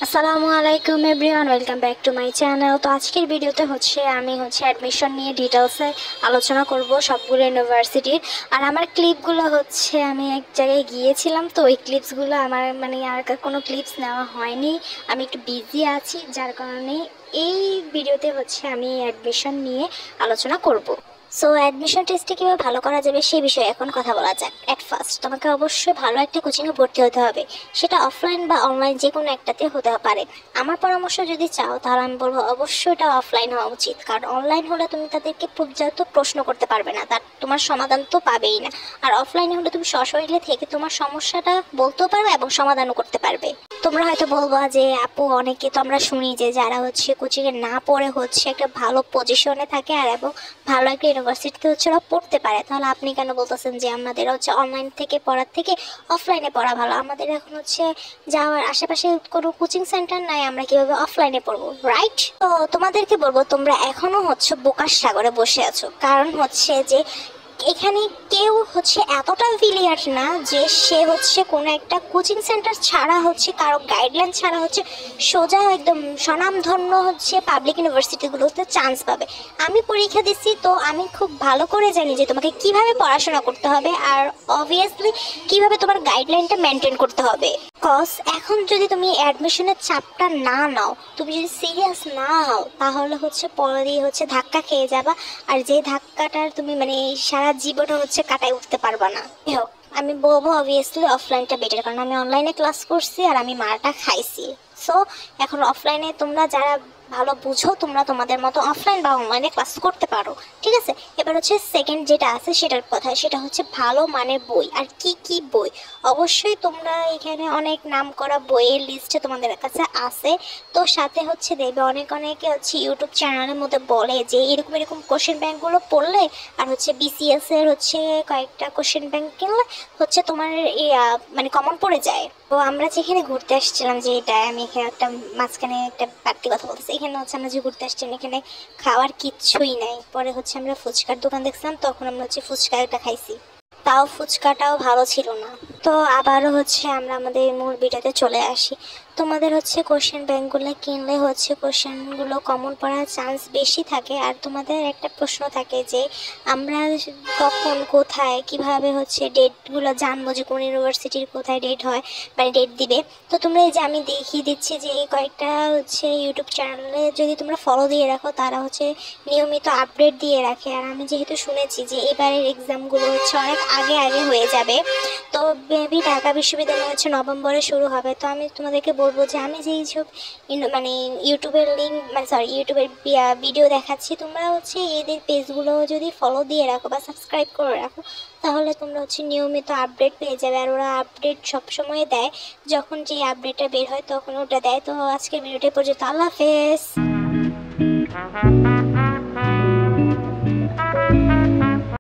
আসসালামু আলাইকুম everyone, welcome back to my channel. তো আজকের ভিডিওতে আমি অ্যাডমিশন নিয়ে ডিটেলসে আলোচনা করব সবগুলো ইউনিভার্সিটির। আর আমার ক্লিপগুলো আমি এক জায়গায় গিয়েছিলাম, তো ওই ক্লিপসগুলো আমার আর কোনো ক্লিপস নেওয়া হয়নি। আমি একটু বিজি আছি, যার কারণে এই ভিডিওতে আমি অ্যাডমিশন নিয়ে আলোচনা করব। সো অ্যাডমিশন টেস্টে কীভাবে ভালো করা যাবে সেই বিষয়ে এখন কথা বলা যাক। অ্যাট ফার্স্ট তোমাকে অবশ্যই ভালো একটা কোচিংয়ে ভর্তি হতে হবে, সেটা অফলাইন বা অনলাইন যে কোনো একটাতে হতে পারে। আমার পরামর্শ যদি চাও তাহলে আমি বলবো অবশ্যই এটা অফলাইন হওয়া উচিত, কারণ অনলাইন হলে তুমি তাদেরকে পর্যাপ্ত প্রশ্ন করতে পারবে না, তার তোমার সমাধান তো পাবেই না। আর অফলাইনে হলে তুমি সশরীরে থেকে তোমার সমস্যাটা বলতেও পারবে এবং সমাধানও করতে পারবে। তোমরা হয়তো বলবো যে আপু, অনেকে তো আমরা শুনি যে যারা কোচিংয়ে না পড়ে একটা ভালো পজিশনে থাকে আর এবং ভালো একটা ইউনিভার্সিটিতে ওরা পড়তে পারে, তাহলে আপনি কেন বলতেছেন যে আমাদের অনলাইন থেকে পড়ার থেকে অফলাইনে পড়া ভালো? আমাদের এখন যাওয়ার আশেপাশে কোনো কোচিং সেন্টার নাই, আমরা কিভাবে অফলাইনে পড়বো, রাইট? তো তোমাদেরকে বলবো তোমরা এখনো বোকার সাগরে বসে আছো, কারণ যে এখানে কেউ এতটা ফিলিয়ার না যে সে কোনো একটা কোচিং সেন্টার ছাড়া কারো গাইডলাইন ছাড়া সোজা একদম স্বনামধন্য পাবলিক ইউনিভার্সিটিগুলোতে চান্স পাবে। আমি পরীক্ষা দিচ্ছি, তো আমি খুব ভালো করে জানি যে তোমাকে কিভাবে পড়াশোনা করতে হবে আর অবভিয়াসলি কিভাবে তোমার গাইডলাইনটা মেনটেন করতে হবে। কজ এখন যদি তুমি অ্যাডমিশনের চাপটা না নাও, তুমি যদি সিরিয়াস না হও, তাহলে পরে দিয়ে ধাক্কা খেয়ে যাবা, আর যে ধাক্কাটার তুমি সারা জীবনে কাটায় উঠতে পারবা না। হোক, আমি বলবো অবভিয়াসলি অফলাইনটা বেটার, কারণ আমি অনলাইনে ক্লাস করছি আর আমি মারটা খাইছি। সো এখন অফলাইনে তোমরা যারা ভালো বুঝো, তোমরা তোমাদের মতো অফলাইন বা অনলাইনে ক্লাস করতে পারো, ঠিক আছে? এবার সেকেন্ড যেটা আছে সেটার কথা, সেটা ভালো মানের বই। আর কি কি বই? অবশ্যই তোমরা এখানে অনেক নাম করা বইয়ের লিস্টে তোমাদের কাছে আছে। তো সাথে দেখবে অনেকে ইউটিউব চ্যানেলের মধ্যে বলে যে এরকম এরকম কোশ্চেন ব্যাংকগুলো পড়লে আর বিসিএস এর কয়েকটা কোশ্চেন ব্যাংক কিনলে তোমার কমন পড়ে যায়। তো আমরা যেখানে ঘুরতে আসছিলাম, যে এটা আমি এখানে একটা মাঝখানে একটা বাড়তি কথা বলতেছি, এখানে আমরা যে ঘুরতে আসছিলাম এখানে খাওয়ার কিচ্ছুই নাই। পরে আমরা ফুচকার দোকান দেখছিলাম, তখন আমরা ফুচকাটা খাইছি, তাও ফুচকাটাও ভালো ছিল না। তো আবারও আমরা আমাদের মূল ভিডিওতে চলে আসি। তোমাদের কোশ্চেন ব্যাংকগুলো কিনলে কোশ্চেনগুলো কমন পড়ার চান্স বেশি থাকে। আর তোমাদের একটা প্রশ্ন থাকে যে আমরা কখন কোথায় কিভাবে ডেটগুলো জানবো যে কোন ইউনিভার্সিটির কোথায় ডেট হয়, ডেট দিবে। তো তোমরা এই যে আমি দেখিয়ে দিচ্ছি যে এই কয়েকটা ইউটিউব চ্যানেলে যদি তোমরা ফলো দিয়ে রাখো, তারা নিয়মিত আপডেট দিয়ে রাখে। আর আমি যেহেতু শুনেছি যে এবারের এক্সামগুলো অনেক আগে আগে হয়ে যাবে, তো মেবি ঢাকা বিশ্ববিদ্যালয় নভেম্বরে শুরু হবে। তো আমি তোমাদেরকে বলবো যে আমি যেই সব ইউটিউবের লিঙ্ক ইউটিউবের ভিডিও দেখাচ্ছি, তোমরা এদের পেজগুলো যদি ফলো দিয়ে রাখো বা সাবস্ক্রাইব করে রাখো, তাহলে তোমরা নিয়মিত আপডেট পেয়ে যাবে। আর ওরা আপডেট সবসময় দেয়, যখন যে আপডেটটা বের হয় তখন ওটা দেয়। তো আজকের ভিডিওটা পর্যন্ত, আল্লাহ হাফেজ।